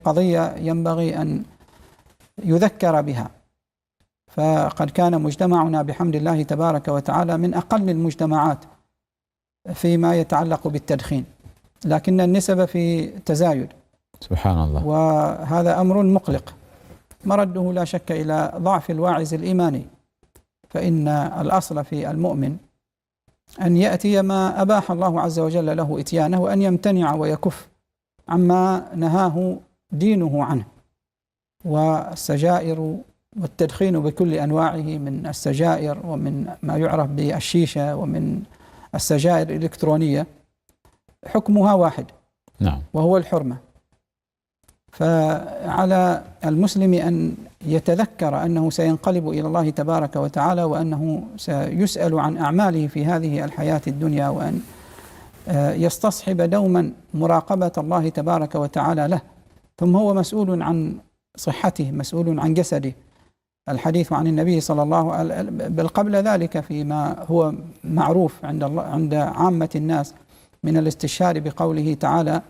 قضية ينبغي أن يذكر بها. فقد كان مجتمعنا بحمد الله تبارك وتعالى من أقل المجتمعات فيما يتعلق بالتدخين، لكن النسب في تزايد سبحان الله، وهذا أمر مقلق مرده لا شك إلى ضعف الواعز الإيماني. فإن الأصل في المؤمن أن يأتي ما أباح الله عز وجل له إتيانه، وأن يمتنع ويكف عما نهاه دينه عنه. والسجائر والتدخين بكل أنواعه، من السجائر ومن ما يعرف بالشيشة ومن السجائر الإلكترونية، حكمها واحد، نعم، وهو الحرمة. فعلى المسلم أن يتذكر أنه سينقلب إلى الله تبارك وتعالى، وأنه سيسأل عن أعماله في هذه الحياة الدنيا، وأن يستصحب دوما مراقبة الله تبارك وتعالى له. ثم هو مسؤول عن صحته، مسؤول عن جسده. الحديث عن النبي صلى الله عليه وسلم بل قبل ذلك فيما هو معروف عند عامة الناس من الاستشهاد بقوله تعالى: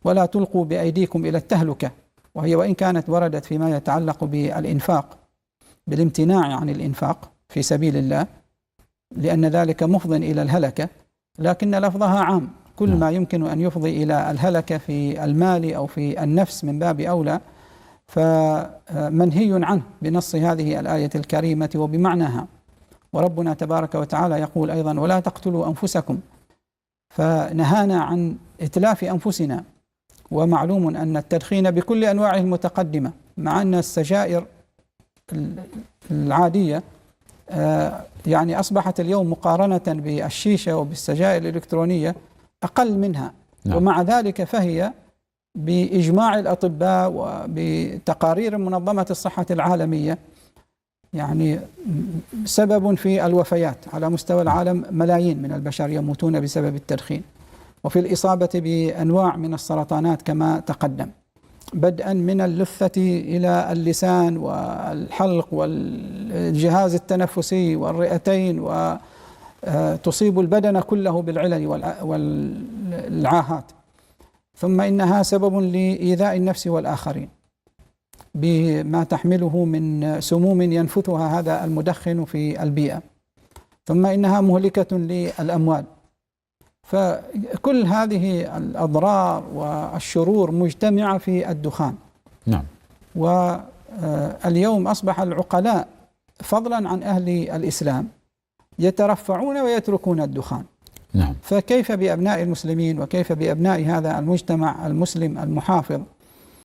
ولا تلقوا بأيديكم إلى التهلكة، وهي وإن كانت وردت فيما يتعلق بالإنفاق، بالامتناع عن الإنفاق في سبيل الله، لأن ذلك مفض إلى الهلكة، لكن لفظها عام، كل ما يمكن أن يفضي إلى الهلكة في المال أو في النفس من باب أولى، فمنهي عنه بنص هذه الآية الكريمة وبمعناها. وربنا تبارك وتعالى يقول أيضا: ولا تقتلوا أنفسكم، فنهانا عن إتلاف أنفسنا. ومعلوم أن التدخين بكل أنواعه المتقدمة، مع أن السجائر العادية يعني أصبحت اليوم مقارنة بالشيشة وبالسجائر الإلكترونية أقل منها، نعم. ومع ذلك فهي بإجماع الأطباء وبتقارير منظمة الصحة العالمية يعني سبب في الوفيات على مستوى العالم. ملايين من البشر يموتون بسبب التدخين، وفي الإصابة بأنواع من السرطانات كما تقدم، بدءا من اللثة إلى اللسان والحلق والجهاز التنفسي والرئتين، وتصيب البدن كله بالعلل والعاهات. ثم إنها سبب لإيذاء النفس والآخرين بما تحمله من سموم ينفثها هذا المدخن في البيئة. ثم إنها مهلكة للأموال. فكل هذه الأضرار والشرور مجتمعة في الدخان. نعم. واليوم أصبح العقلاء فضلا عن أهل الإسلام يترفعون ويتركون الدخان. نعم. فكيف بأبناء المسلمين، وكيف بأبناء هذا المجتمع المسلم المحافظ